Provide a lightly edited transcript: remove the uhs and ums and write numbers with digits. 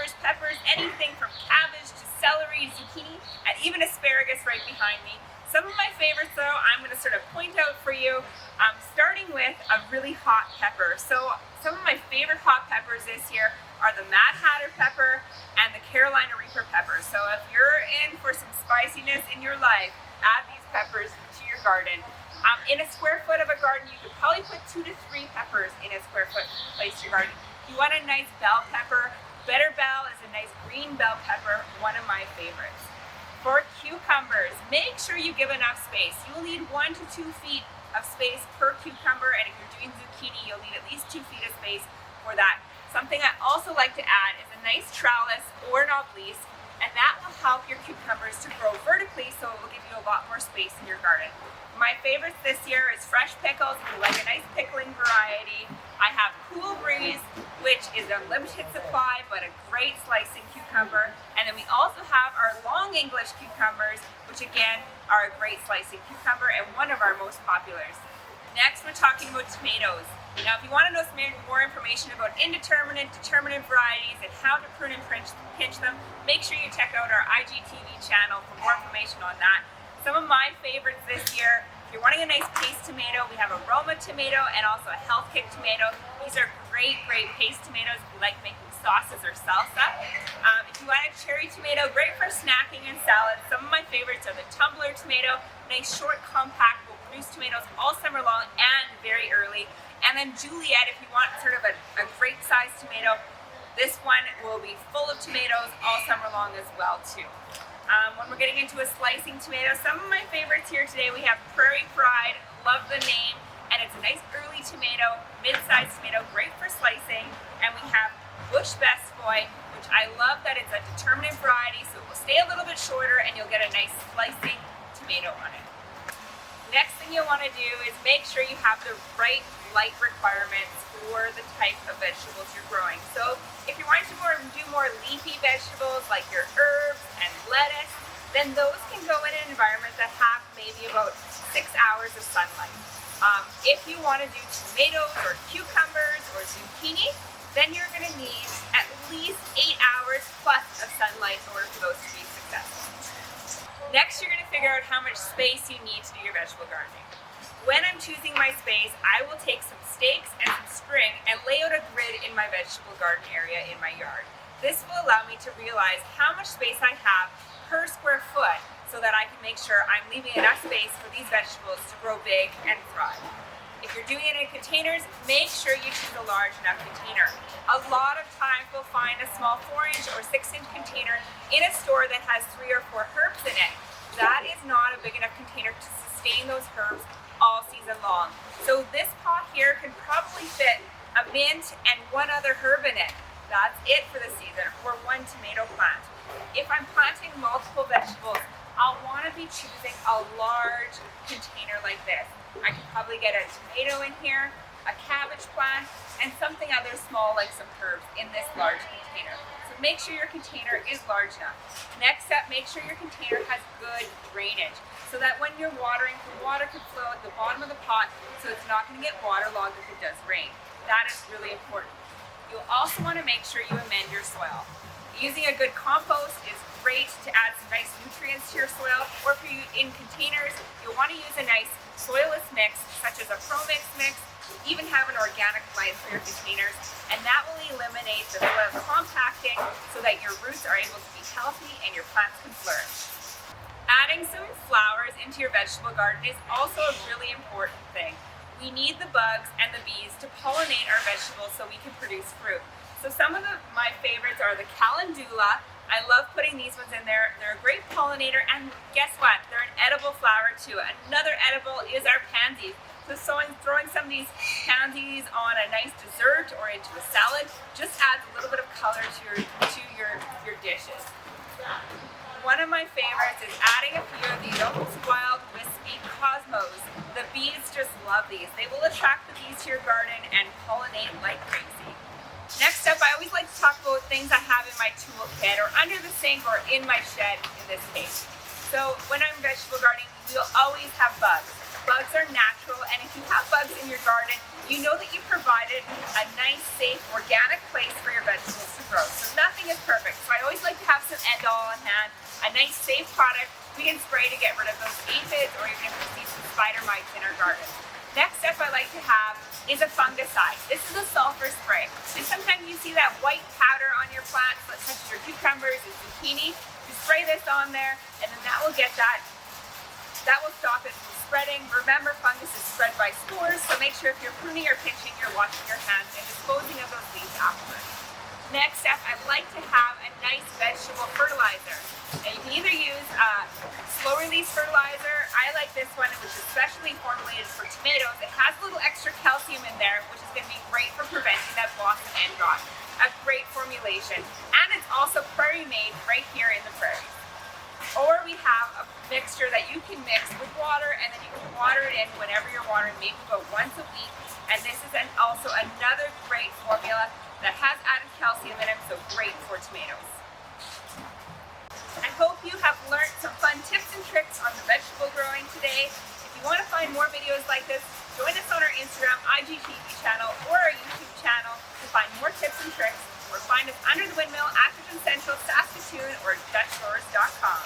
cucumbers, peppers, anything from cabbage to celery, zucchini, and even asparagus right behind me. Some of my favorites though, I'm going to sort of point out for you, starting with a really hot pepper. So some of my favorite hot peppers this year are the Mad Hatter pepper and the Carolina Reaper pepper. So if you're in for some spiciness in your life, add these peppers to your garden. In a square foot of a garden, you could probably put 2 to 3 peppers in a square foot place to your garden. If you want a nice bell pepper, Better Bell is a nice green bell pepper, one of my favorites. For cucumbers, make sure you give enough space. You'll need 1 to 2 feet of space per cucumber, and if you're doing zucchini, you'll need at least 2 feet of space for that. Something I also like to add is a nice trellis or an obelisk, and that will help your cucumbers to grow vertically, so it will give you a lot more space in your garden. My favorites this year is fresh pickles. If you like a nice pickling variety, I have Cool Breeze, which is a limited supply but a great slicing cucumber. And then we also have our long English cucumbers, which again are a great slicing cucumber and one of our most populars. Next, we're talking about tomatoes. Now, if you want to know some more information about indeterminate, determinate varieties and how to prune and pinch them, make sure you check out our IGTV channel for more information on that. Some of my favorites this year, if you're wanting a nice paste tomato, we have a Roma tomato and also a Health Kick tomato. These are great paste tomatoes if you like making sauces or salsa. If you want a cherry tomato, great for snacking and salads. Some of my favorites are the tumbler tomato, nice short, compact, will produce tomatoes all summer long and very early. And then Juliet, if you want sort of a great sized tomato, this one will be full of tomatoes all summer long as well too. When we're getting into a slicing tomato, some of my favorites here today, we have Prairie Pride, love the name, and it's a nice early tomato, mid-sized tomato, great for slicing. And we have Bush Best Boy, which I love that it's a determinate variety, so it will stay a little bit shorter and you'll get a nice slicing tomato on it. Next thing you'll want to do is make sure you have the right light requirements for the type of vegetables you're growing. So if you're wanting to do more leafy vegetables like your herbs and lettuce, then those can go in an environment that have maybe about 6 hours of sunlight. If you want to do tomatoes or cucumbers or zucchini, then you're going to need at least 8 hours plus of sunlight in order for those to be successful. Next, you're going to figure out how much space you need to do your vegetable gardening. When I'm choosing my space, I will take some stakes and some string and lay out a grid in my vegetable garden area in my yard. This will allow me to realize how much space I have per square foot so that I can make sure I'm leaving enough space for these vegetables to grow big and thrive. If you're doing it in containers, make sure you choose a large enough container. A lot of times we'll find a small 4-inch or 6-inch container in a store that has 3 or 4 herbs in it. That is not a big enough container to sustain those herbs all season long. So this pot here can probably fit a mint and 1 other herb in it. That's it for the season, or 1 tomato plant. If I'm planting multiple vegetables, I'll want to be choosing a large container like this. I could probably get a tomato in here, a cabbage plant, and something other small like some herbs in this large container. So make sure your container is large enough. Next step, make sure your container has good drainage so that when you're watering, the water can flow at the bottom of the pot so it's not going to get waterlogged if it does rain. That is really important. You'll also want to make sure you amend your soil. Using a good compost is great to add some nice nutrients to your soil, or if you're in containers, you'll want to use a nice soilless mix such as a ProMix mix. Even have an organic blend for your containers, and that will eliminate the soil compacting so that your roots are able to be healthy and your plants can flourish. Adding some flowers into your vegetable garden is also a really important thing. We need the bugs and the bees to pollinate our vegetables so we can produce fruit. So some of my favorites are the calendula. I love putting these ones in there. They're a great pollinator, and guess what? They're an edible flower too. Another edible is our pansies. So throwing some of these pansies on a nice dessert or into a salad just adds a little bit of color to your dishes. One of my favorites is adding a few of these almost wild wispy cosmos. The bees just love these. They will attract the bees to your garden and pollinate like crazy. Next up, I always like to talk about things I have in my toolkit or under the sink or in my shed in this case. So when I'm vegetable gardening, you'll always have bugs. Bugs are natural, and if you have bugs in your garden, you know that you provided a nice, safe, organic place for your vegetables to grow. So nothing is perfect. a nice safe product we can spray to get rid of those aphids or even if we see some spider mites in our garden. Next step I like to have is a fungicide. This is a sulfur spray. And sometimes you see that white powder on your plants, such as your cucumbers and zucchini. You spray this on there and then that will stop it from spreading. Remember, fungus is spread by spores, so make sure if you're pruning or pinching, you're washing your hands and disposing of those leaves afterwards. Next step, I'd like to have a nice vegetable fertilizer. And you can either use slow-release fertilizer. I like this one, which is specially formulated for tomatoes. It has a little extra calcium in there, which is going to be great for preventing that blossom end rot. A great formulation. And it's also prairie-made right here in the prairies. Or we have a mixture that you can mix with water, and then you can water it in whenever you're watering, maybe about once a week. And this is also another great formula that has added calcium in it, so great for tomatoes. I hope you have learned some fun tips and tricks on the vegetable growing today. If you want to find more videos like this, join us on our Instagram, IGTV channel, or our YouTube channel to find more tips and tricks, or find us under the windmill, Atherton Central, Saskatoon, or DutchGrowers.com.